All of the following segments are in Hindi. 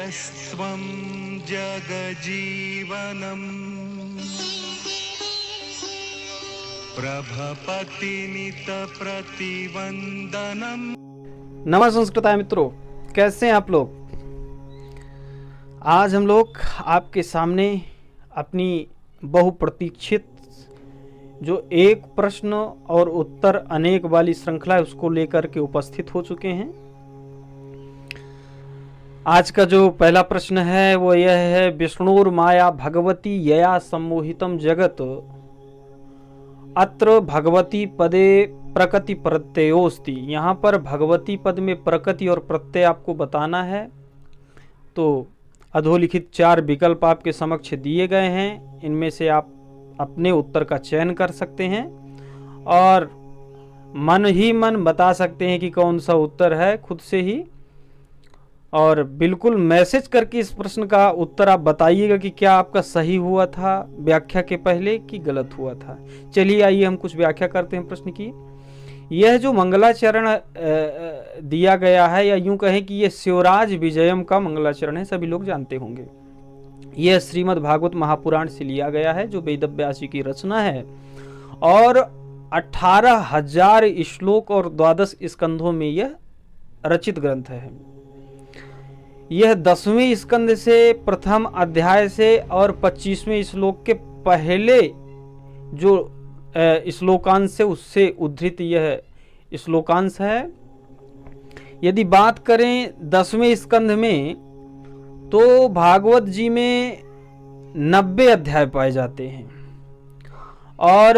यस्त्वं जगजीवनम् प्रभपतिनितप्रतिवन्दनम्। नमः संस्कृताय मित्रों, कैसे हैं आप लोग। आज हम लोग आपके सामने अपनी बहुप्रतीक्षित जो एक प्रश्न और उत्तर अनेक वाली श्रृंखला है उसको लेकर के उपस्थित हो चुके हैं। आज का जो पहला प्रश्न है वो यह है, विष्णुर माया भगवती यया सम्मोहितम जगत अत्र भगवती पदे प्रकृति प्रत्ययोस्ति। यहाँ पर भगवती पद में प्रकृति और प्रत्यय आपको बताना है। तो अधोलिखित 4 विकल्प आपके समक्ष दिए गए हैं, इनमें से आप अपने उत्तर का चयन कर सकते हैं और मन ही मन बता सकते हैं कि कौन सा उत्तर है खुद से ही। और बिल्कुल मैसेज करके इस प्रश्न का उत्तर आप बताइएगा कि क्या आपका सही हुआ था व्याख्या के पहले कि गलत हुआ था। चलिए आइए हम कुछ व्याख्या करते हैं प्रश्न की। यह जो मंगलाचरण दिया गया है, या यूं कहें कि यह शिवराज विजयम का मंगलाचरण है, सभी लोग जानते होंगे। यह श्रीमद् भागवत महापुराण से लिया गया है जो वेदव्यास जी की रचना है और 18,000 श्लोक और 12 स्कंधों में यह रचित ग्रंथ है। यह 10वें स्कंद से प्रथम अध्याय से और 25वें श्लोक के पहले जो श्लोकांश है उससे उद्धृत यह श्लोकांश है। यदि बात करें 10वें स्कंध में तो भागवत जी में 90 अध्याय पाए जाते हैं और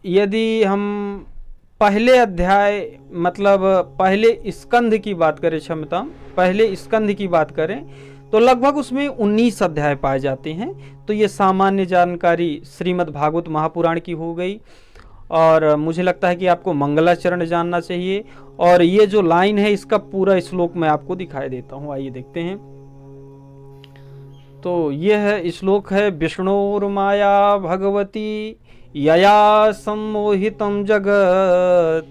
यदि हम पहले अध्याय मतलब पहले स्कंध की बात करें, पहले स्कंध की बात करें तो लगभग उसमें 19 अध्याय पाए जाते हैं। तो ये सामान्य जानकारी श्रीमद् भागवत महापुराण की हो गई और मुझे लगता है कि आपको मंगलाचरण जानना चाहिए। और ये जो लाइन है इसका पूरा श्लोक मैं आपको दिखाई देता हूँ, आइए देखते हैं। तो यह श्लोक है, विष्णुर्माया भगवती यया सम्मोहितं जगत्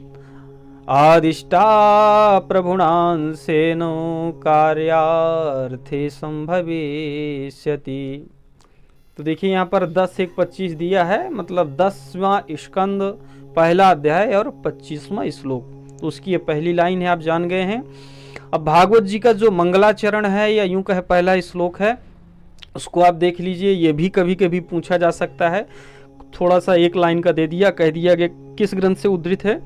आदिष्टा प्रभुणांसेन कार्यार्थे संभविष्यति। तो देखिए यहाँ पर 10-1-25 दिया है, मतलब 10वां स्कंद पहला अध्याय और 25वां श्लोक, तो उसकी ये पहली लाइन है, आप जान गए हैं। अब भागवत जी का जो मंगलाचरण है या यूं कहे पहला श्लोक है उसको आप देख लीजिए। ये भी कभी कभी पूछा जा सकता है, थोड़ा सा एक लाइन का दे दिया, कह दिया कि किस ग्रंथ से उद्धृत है।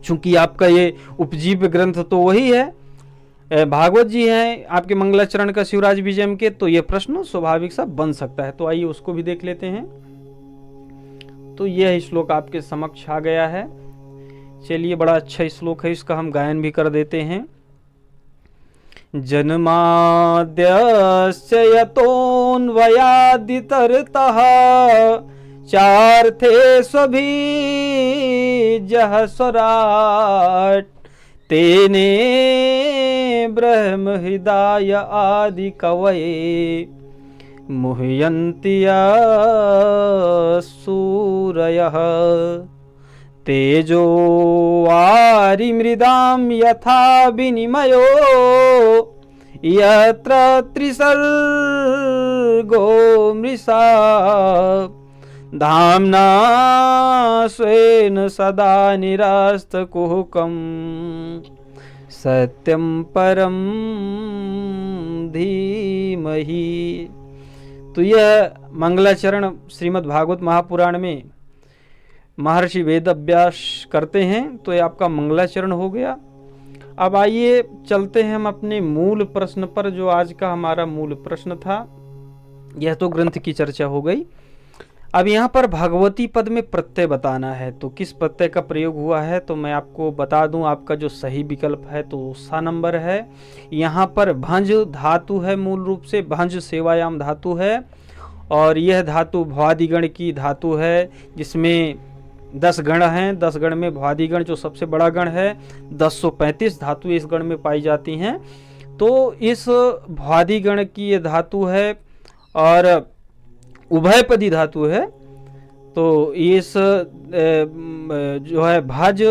चूंकि आपका ये उपजीव्य ग्रंथ तो वही है, भागवत जी हैं आपके मंगलाचरण का शिवराज विजयम के, तो ये प्रश्न स्वाभाविक सा बन सकता है। तो आइए उसको भी देख लेते हैं। तो यह श्लोक आपके समक्ष आ गया है। चलिए, बड़ा अच्छा श्लोक है, इसका हम गायन भी कर देते हैं। जन्माद्यस्य यतोऽन्वयादितरतः चार्थे स्वबीजः स्वराट् तेने ब्रह्म हृदय आदि कवये मुह्यन्ति सूरयः तेजो वारिमृदां यथा विनिमयो यत्र त्रिसर्गो मृषा धाम्ना स्वेन सदा निरास्तकुहकं सत्यं परं धीमहि। तो यह मंगलाचरण श्रीमद् भागवत महापुराण में महर्षि वेदव्यास करते हैं, तो ये आपका मंगलाचरण हो गया। अब आइए चलते हैं हम अपने मूल प्रश्न पर, जो आज का हमारा मूल प्रश्न था। यह तो ग्रंथ की चर्चा हो गई। अब यहाँ पर भगवती पद में प्रत्यय बताना है, तो किस प्रत्यय का प्रयोग हुआ है तो मैं आपको बता दूं। आपका जो सही विकल्प है तो सा नंबर है। यहाँ पर भंज धातु है, मूल रूप से भंज सेवायाम धातु है और यह धातु भ्वादिगण की धातु है, जिसमें 10 गण हैं। 10 गण में भ्वादिगण जो सबसे बड़ा गण है, 1035 धातु इस गण में पाई जाती हैं। तो इस भ्वादिगण की ये धातु है और उभयपदी धातु है। तो इस जो है भज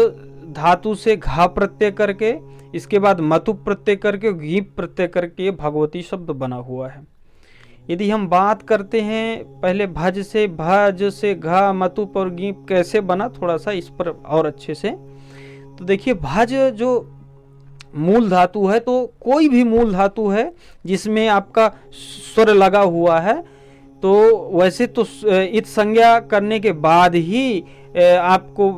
धातु से घा प्रत्यय करके, इसके बाद मतु प्रत्यय करके, गीप प्रत्यय करके भगवती शब्द बना हुआ है। यदि हम बात करते हैं पहले भज से घा मतुप और गीप कैसे बना, थोड़ा सा इस पर और अच्छे से तो देखिए, भज जो मूल धातु है, तो कोई भी मूल धातु है जिसमें आपका स्वर लगा हुआ है, तो वैसे तो इत संज्ञा करने के बाद ही आपको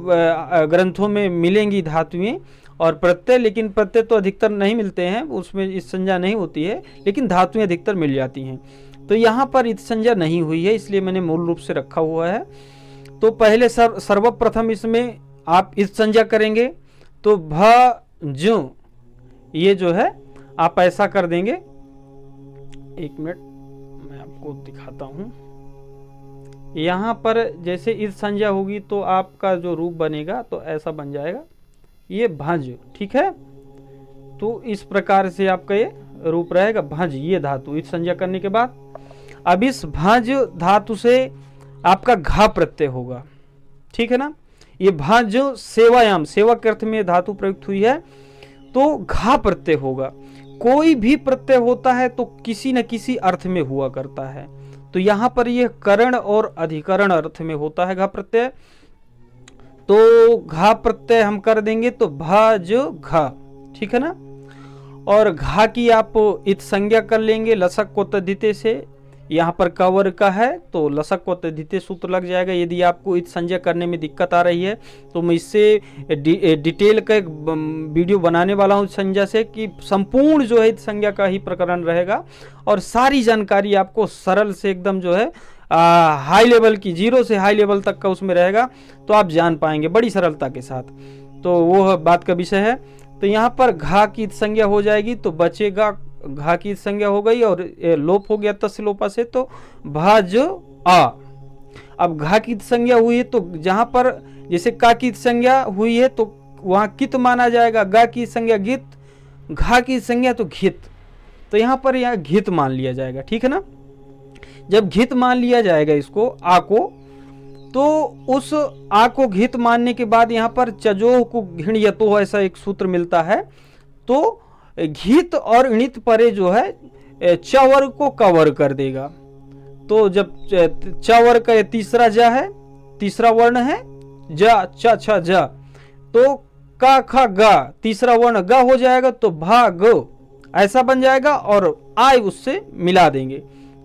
ग्रंथों में मिलेंगी धातुएं और प्रत्यय, लेकिन प्रत्यय तो अधिकतर नहीं मिलते हैं, उसमें इत संज्ञा नहीं होती है, लेकिन धातुएं अधिकतर मिल जाती हैं। तो यहाँ पर इत संज्ञा नहीं हुई है, इसलिए मैंने मूल रूप से रखा हुआ है। तो पहले सर्वप्रथम इसमें आप इत संज्ञा करेंगे, तो भ ये जो है आप ऐसा कर देंगे। एक मिनट मैं आपको दिखाता हूं। यहाँ पर जैसे इत संज्ञा होगी तो आपका जो रूप बनेगा तो ऐसा बन जाएगा, ये भज, ठीक है। तो इस प्रकार से आपका ये रूप रहेगा, भज ये धातु इत संज्ञा करने के बाद। अब इस भज धातु से आपका घा प्रत्यय होगा, ठीक है ना। ये भज सेवायाम, सेवा के अर्थ में धातु प्रयुक्त हुई है, तो घा प्रत्यय होगा। कोई भी प्रत्यय होता है तो किसी न किसी अर्थ में हुआ करता है, तो यहां पर यह करण और अधिकरण अर्थ में होता है घा प्रत्यय। तो घा प्रत्यय हम कर देंगे तो भज घा, ठीक है ना। और घा की आप इत संज्ञा कर लेंगे लसक को तद्धिते से। यहाँ पर कवर का है तो लसक को तद्धिते सूत्र लग जाएगा। यदि आपको इत संज्ञा करने में दिक्कत आ रही है तो मैं इससे डिटेल का एक वीडियो बनाने वाला हूँ संज्ञा से, कि संपूर्ण जो है इत संज्ञा का ही प्रकरण रहेगा और सारी जानकारी आपको सरल से एकदम जो है हाई लेवल की, जीरो से हाई लेवल तक का उसमें रहेगा, तो आप जान पाएंगे बड़ी सरलता के साथ। तो वो बात का विषय है। तो यहाँ पर घा की संज्ञा हो जाएगी तो बचेगा, घा की संज्ञा हो गई और लोप हो गया तस्य लोपा से, तो भज आ। अब घा की संज्ञा हुई है तो जहां पर जैसे का की संज्ञा हुई है तो वहां कित माना जाएगा, गा की संज्ञा गित, घा की संज्ञा तो घित, तो यहां पर यह घित मान लिया जाएगा, ठीक है ना। जब घित मान लिया जाएगा इसको आ को, तो उस आ को घित मानने के बाद यहाँ पर चजोह को घिण यतो ऐसा एक सूत्र मिलता है, तो घित और णित परे जो है चवर को कवर कर देगा। तो जब चवर का तीसरा जा है, तीसरा वर्ण है जा, च छ जा, तो का ख गा तीसरा वर्ण ग हो जाएगा, तो भा ग ऐसा बन जाएगा और आय उससे मिला देंगे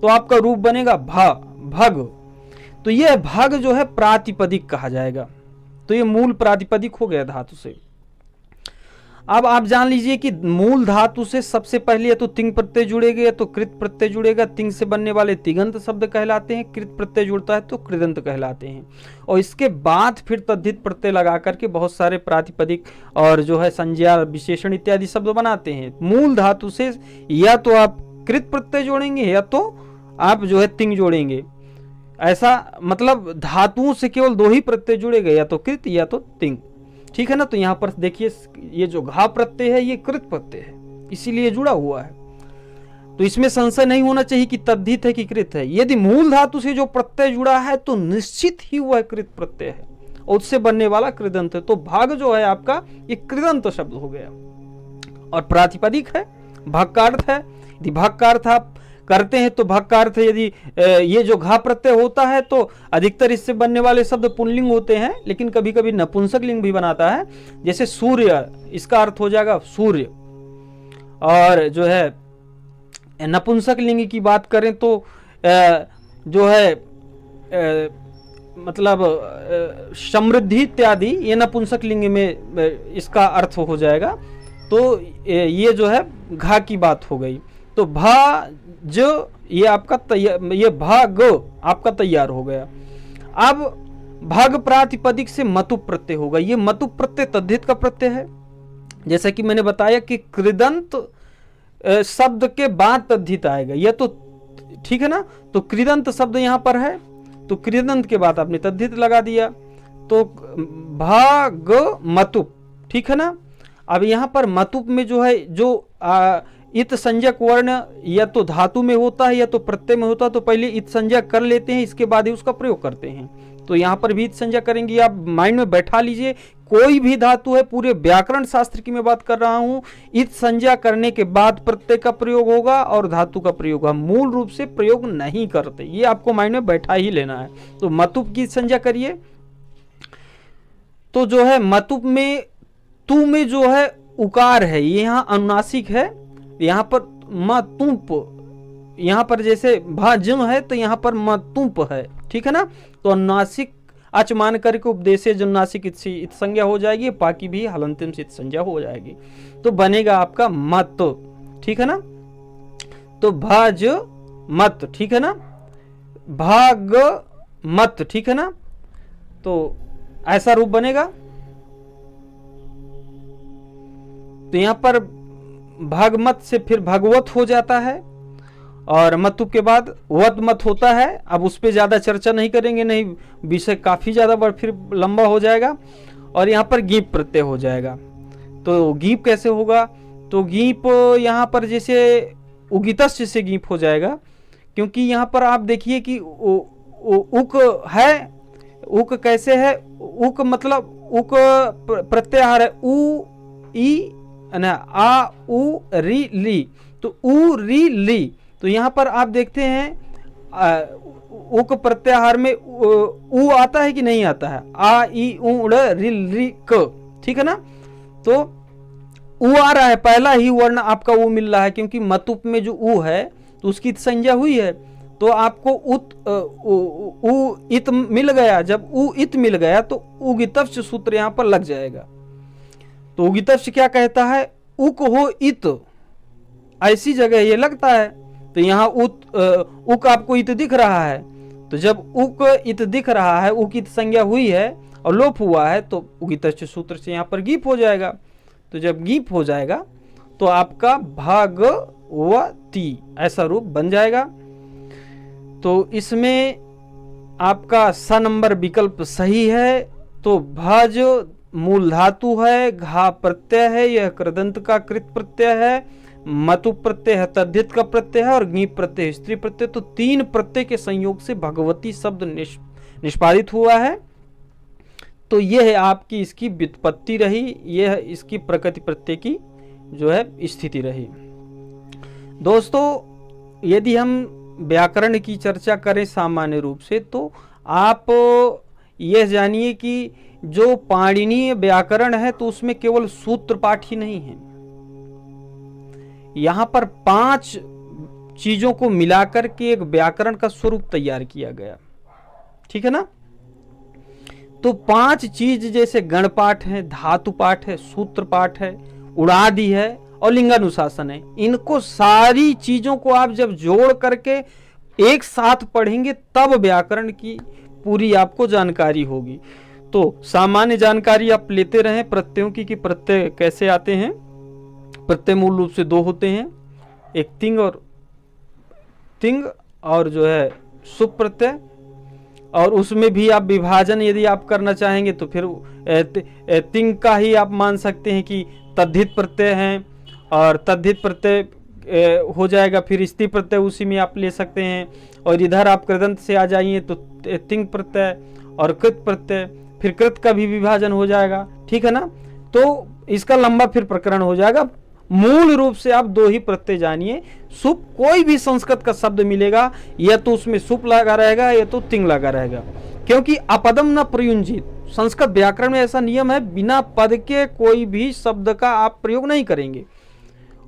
तो आपका रूप बनेगा भा भग। तो यह भग जो है प्रातिपदिक कहा जाएगा। तो ये मूल प्रातिपदिक हो गया धातु से। अब आप जान लीजिए कि मूल धातु से सबसे पहले या तो तिंग प्रत्यय जुड़ेगा या तो कृत प्रत्यय जुड़ेगा। तिंग से बनने वाले तिगंत शब्द कहलाते हैं, कृत प्रत्यय जुड़ता है तो कृदंत कहलाते हैं। और इसके बाद फिर तद्धित प्रत्यय लगा करके बहुत सारे प्रातिपदिक और जो है संज्ञा, विशेषण इत्यादि शब्द बनाते हैं। मूल धातु से या तो आप कृत प्रत्यय जोड़ेंगे या तो आप जो है तिंग जोड़ेंगे। ऐसा मतलब धातुओं से केवल दो ही प्रत्यय जुड़ेगा, या तो कृत या तो तिंग, ठीक है ना। तो यहाँ पर देखिए ये जो घा प्रत्यय है ये कृत प्रत्यय है, इसीलिए जुड़ा हुआ है। तो इसमें संशय नहीं होना चाहिए कि तद्धित है कि कृत है। यदि मूल धातु से जो प्रत्यय जुड़ा है तो निश्चित ही वह कृत प्रत्यय है और उससे बनने वाला कृदंत है। तो भाग जो है आपका ये कृदंत शब्द हो गया। और प्रातिपदिक है, भाग का अर्थ है। यदि भाग का अर्थ आप करते हैं तो भाग का अर्थ है, यदि ये जो घा प्रत्यय होता है तो अधिकतर इससे बनने वाले शब्द पुल्लिंग होते हैं, लेकिन कभी कभी नपुंसक लिंग भी बनाता है। जैसे सूर्य, इसका अर्थ हो जाएगा सूर्य। और जो है नपुंसक लिंग की बात करें तो जो है मतलब समृद्धि इत्यादि, ये नपुंसक लिंग में इसका अर्थ हो जाएगा। तो ये जो है घा की बात हो गई। तो भा जो ये आपका तैयार, ये भाग आपका तैयार हो गया। अब भाग प्रातिपदिक से मतु प्रत्यय होगा। ये मतु प्रत्यय तद्धित का प्रत्यय है। जैसा कि मैंने बताया कि कृदंत शब्द के बाद तद्धित आएगा, यह तो ठीक है ना। तो कृदंत शब्द यहां पर है तो कृदंत के बाद आपने तद्धित लगा दिया, तो भाग मतुप, ठीक है ना। अब यहां पर मतुप में जो है जो इत संज्ञक वर्ण या तो धातु में होता है या तो प्रत्यय में होता है, तो पहले इत संज्ञा कर लेते हैं, इसके बाद ही उसका प्रयोग करते हैं। तो यहाँ पर भी इत संज्ञा करेंगे। आप माइंड में बैठा लीजिए, कोई भी धातु है, पूरे व्याकरण शास्त्र की मैं बात कर रहा हूं, इत संज्ञा करने के बाद प्रत्यय का प्रयोग होगा और धातु का प्रयोग होगा, मूल रूप से प्रयोग नहीं करते। ये आपको माइंड में बैठा ही लेना है। तो मतुप की संज्ञा करिए, तो जो है मतुप में तू में जो है उकार है, ये यहाँ अनुनासिक है, यहाँ पर मतुप, यहाँ पर जैसे भाजम है तो यहाँ पर मतुप है, ठीक है ना। तो अनुनासिक अच मान करके उपदेशे अनुनासिक इत संज्ञा हो जाएगी, पाकी भी हलंतिम से इत संज्ञा हो जाएगी, तो बनेगा आपका मत, ठीक है ना। तो भाज मत, ठीक है ना, भाग मत, ठीक है ना, तो ऐसा रूप बनेगा। तो यहां पर भागमत से फिर भगवत हो जाता है और मतुप के बाद वत मत होता है। अब उस पर ज्यादा चर्चा नहीं करेंगे, नहीं विषय काफी ज्यादा फिर लंबा हो जाएगा। और यहाँ पर गीप प्रत्यय हो जाएगा। तो गीप कैसे होगा, तो गीप यहाँ पर जैसे उगितस्य से गीप हो जाएगा, क्योंकि यहाँ पर आप देखिए कि उक है, उक कैसे है, उक मतलब उक प्रत्याहार है, उ ई ना आ उ री ली, तो उ री ली। तो यहाँ पर आप देखते हैं उक प्रत्याहार में उ आता है कि नहीं आता है, आ ई उ री री क, ठीक है ना। तो उ आ रहा है, पहला ही वर्ण आपका उ मिल रहा है, क्योंकि मतुप में जो उ है तो उसकी संज्ञा हुई है, तो आपको उ इत मिल गया। जब उ इत मिल गया तो उगितव्च सूत्र यहाँ पर लग जाएगा। तो उगितव्च क्या कहता है, उक हो इत, ऐसी जगह ये लगता है। तो यहाँ उक आपको इत दिख रहा है, तो जब उक इत दिख रहा है, उक इत संज्ञा हुई है और लोप हुआ है, तो उगितव्च सूत्र से यहाँ पर गीप हो जाएगा। तो जब गीप हो जाएगा तो आपका भागवती ऐसा रूप बन जाएगा। तो इसमें आपका स नंबर विकल्प सही है। तो भज मूल धातु है, घा प्रत्यय है, यह कृदंत का कृत प्रत्यय है, मतु प्रत्यय है तद्धित का प्रत्यय है और गीप प्रत्यय स्त्री प्रत्यय। तो तीन प्रत्यय के संयोग से भगवती शब्द निष्पादित हुआ है। तो यह आपकी इसकी व्युत्पत्ति रही, यह इसकी प्रकृति प्रत्यय की जो है स्थिति रही। दोस्तों, यदि हम व्याकरण की चर्चा करें सामान्य रूप से, तो आप यह जानिए कि जो पाणिनीय व्याकरण है तो उसमें केवल सूत्र पाठ ही नहीं है, यहां पर 5 चीजों को मिलाकर के एक व्याकरण का स्वरूप तैयार किया गया, ठीक है ना। तो 5 चीज जैसे गण पाठ है, धातु पाठ है, सूत्र पाठ है, उड़ादि है और लिंगानुशासन है। इनको सारी चीजों को आप जब जोड़ करके एक साथ पढ़ेंगे तब व्याकरण की पूरी आपको जानकारी होगी। तो सामान्य जानकारी आप लेते रहें प्रत्ययों की, कि प्रत्यय कैसे आते हैं। प्रत्यय मूल रूप से 2 होते हैं, एक तिंग और जो है सुप प्रत्यय। और उसमें भी आप विभाजन यदि आप करना चाहेंगे तो फिर तिंग का ही आप मान सकते हैं कि तद्धित प्रत्यय हैं, और तद्धित प्रत्यय हो जाएगा, फिर स्त्री प्रत्यय उसी में आप ले सकते हैं। और इधर आप कृदंत से आ जाइए तो तिंग प्रत्यय और कृत प्रत्यय, फिर कृत का भी विभाजन हो जाएगा, ठीक है ना। तो इसका लंबा फिर प्रकरण हो जाएगा। मूल रूप से आप 2 ही प्रत्यय जानिए। सुप, कोई भी संस्कृत का शब्द मिलेगा या तो उसमें सुप लगा रहेगा या तो तिंग लगा रहेगा, क्योंकि अपदम न प्रयुंजित। संस्कृत व्याकरण में ऐसा नियम है, बिना पद के कोई भी शब्द का आप प्रयोग नहीं करेंगे।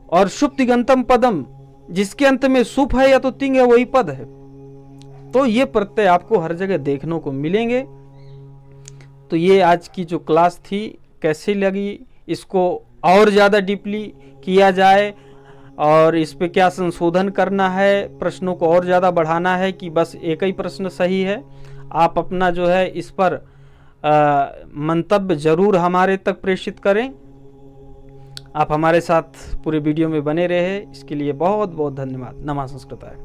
और शुप तिगंतम पदम, जिसके अंत में सुप है या तो तिंग है वही पद है। तो ये प्रत्यय आपको हर जगह देखने को मिलेंगे। तो ये आज की जो क्लास थी कैसी लगी, इसको और ज़्यादा डीपली किया जाए और इस पे क्या संशोधन करना है, प्रश्नों को और ज़्यादा बढ़ाना है कि बस एक ही प्रश्न सही है, आप अपना जो है इस पर मंतव्य जरूर हमारे तक प्रेषित करें। आप हमारे साथ पूरे वीडियो में बने रहे, इसके लिए बहुत बहुत धन्यवाद। नमः संस्कृताय।